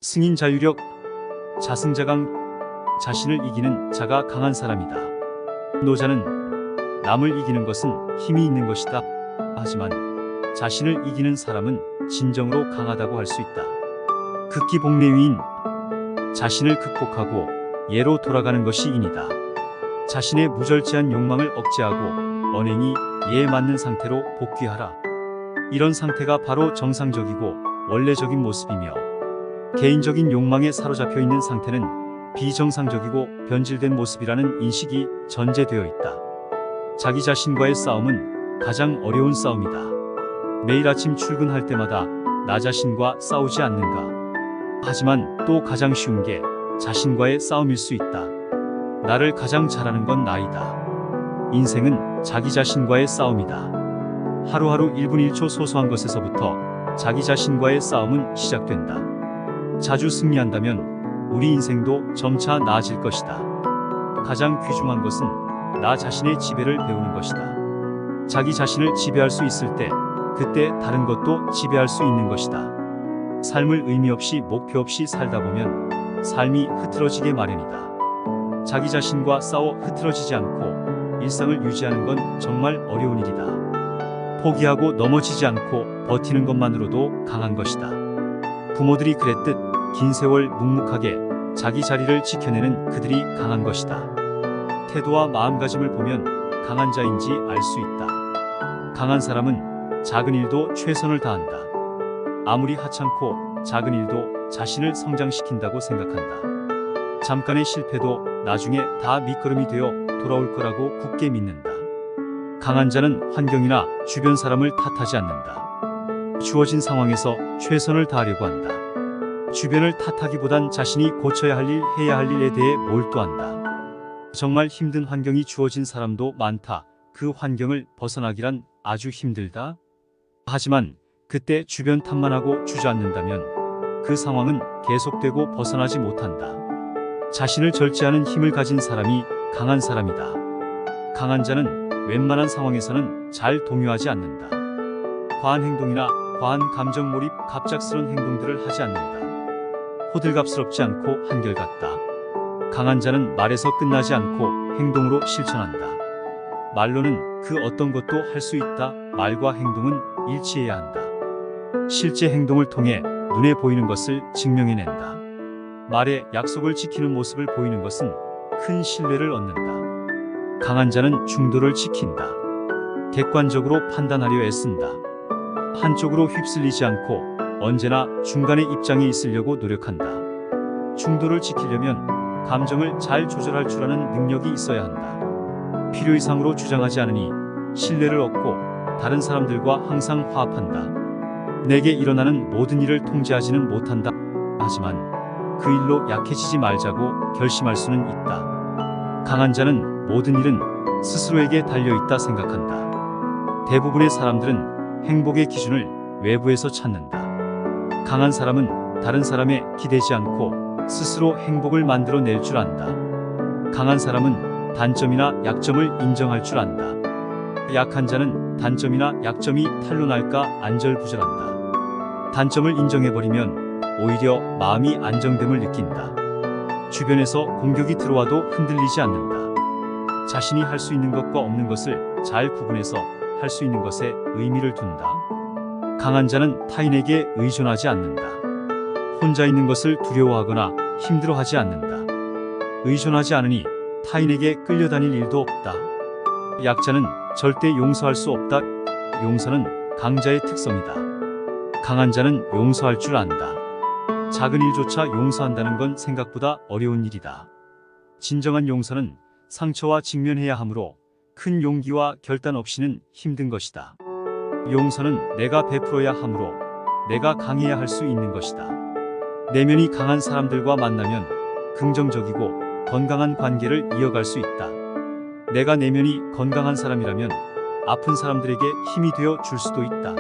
승인 자유력, 자승자강, 자신을 이기는 자가 강한 사람이다. 노자는 남을 이기는 것은 힘이 있는 것이다. 하지만 자신을 이기는 사람은 진정으로 강하다고 할 수 있다. 극기복례위인, 자신을 극복하고 예로 돌아가는 것이 인이다. 자신의 무절제한 욕망을 억제하고 언행이 예에 맞는 상태로 복귀하라. 이런 상태가 바로 정상적이고 원래적인 모습이며, 개인적인 욕망에 사로잡혀 있는 상태는 비정상적이고 변질된 모습이라는 인식이 전제되어 있다. 자기 자신과의 싸움은 가장 어려운 싸움이다. 매일 아침 출근할 때마다 나 자신과 싸우지 않는가? 하지만 또 가장 쉬운 게 자신과의 싸움일 수 있다. 나를 가장 잘하는 건 나이다. 인생은 자기 자신과의 싸움이다. 하루하루 1분 1초 소소한 것에서부터 자기 자신과의 싸움은 시작된다. 자주 승리한다면 우리 인생도 점차 나아질 것이다. 가장 귀중한 것은 나 자신의 지배를 배우는 것이다. 자기 자신을 지배할 수 있을 때, 그때 다른 것도 지배할 수 있는 것이다. 삶을 의미 없이 목표 없이 살다 보면 삶이 흐트러지게 마련이다. 자기 자신과 싸워 흐트러지지 않고 일상을 유지하는 건 정말 어려운 일이다. 포기하고 넘어지지 않고 버티는 것만으로도 강한 것이다. 부모들이 그랬듯 긴 세월 묵묵하게 자기 자리를 지켜내는 그들이 강한 것이다. 태도와 마음가짐을 보면 강한 자인지 알 수 있다. 강한 사람은 작은 일도 최선을 다한다. 아무리 하찮고 작은 일도 자신을 성장시킨다고 생각한다. 잠깐의 실패도 나중에 다 밑거름이 되어 돌아올 거라고 굳게 믿는다. 강한 자는 환경이나 주변 사람을 탓하지 않는다. 주어진 상황에서 최선을 다하려고 한다. 주변을 탓하기보단 자신이 고쳐야 할 일, 해야 할 일에 대해 몰두한다. 정말 힘든 환경이 주어진 사람도 많다. 그 환경을 벗어나기란 아주 힘들다. 하지만 그때 주변 탓만 하고 주저앉는다면 그 상황은 계속되고 벗어나지 못한다. 자신을 절제하는 힘을 가진 사람이 강한 사람이다. 강한 자는 웬만한 상황에서는 잘 동요하지 않는다. 과한 행동이나 과한 감정 몰입, 갑작스런 행동들을 하지 않는다. 호들갑스럽지 않고 한결같다. 강한 자는 말에서 끝나지 않고 행동으로 실천한다. 말로는 그 어떤 것도 할 수 있다. 말과 행동은 일치해야 한다. 실제 행동을 통해 눈에 보이는 것을 증명해낸다. 말에 약속을 지키는 모습을 보이는 것은 큰 신뢰를 얻는다. 강한 자는 중도를 지킨다. 객관적으로 판단하려 애쓴다. 한쪽으로 휩쓸리지 않고 언제나 중간의 입장에 있으려고 노력한다. 중도를 지키려면 감정을 잘 조절할 줄 아는 능력이 있어야 한다. 필요 이상으로 주장하지 않으니 신뢰를 얻고 다른 사람들과 항상 화합한다. 내게 일어나는 모든 일을 통제하지는 못한다. 하지만 그 일로 약해지지 말자고 결심할 수는 있다. 강한 자는 모든 일은 스스로에게 달려있다 생각한다. 대부분의 사람들은 행복의 기준을 외부에서 찾는다. 강한 사람은 다른 사람에 기대지 않고 스스로 행복을 만들어낼 줄 안다. 강한 사람은 단점이나 약점을 인정할 줄 안다. 약한 자는 단점이나 약점이 탄로 날까 안절부절한다. 단점을 인정해버리면 오히려 마음이 안정됨을 느낀다. 주변에서 공격이 들어와도 흔들리지 않는다. 자신이 할 수 있는 것과 없는 것을 잘 구분해서 할 수 있는 것에 의미를 둔다. 강한 자는 타인에게 의존하지 않는다. 혼자 있는 것을 두려워하거나 힘들어하지 않는다. 의존하지 않으니 타인에게 끌려다닐 일도 없다. 약자는 절대 용서할 수 없다. 용서는 강자의 특성이다. 강한 자는 용서할 줄 안다. 작은 일조차 용서한다는 건 생각보다 어려운 일이다. 진정한 용서는 상처와 직면해야 하므로 큰 용기와 결단 없이는 힘든 것이다. 용서는 내가 베풀어야 하므로 내가 강해야 할 수 있는 것이다. 내면이 강한 사람들과 만나면 긍정적이고 건강한 관계를 이어갈 수 있다. 내가 내면이 건강한 사람이라면 아픈 사람들에게 힘이 되어 줄 수도 있다.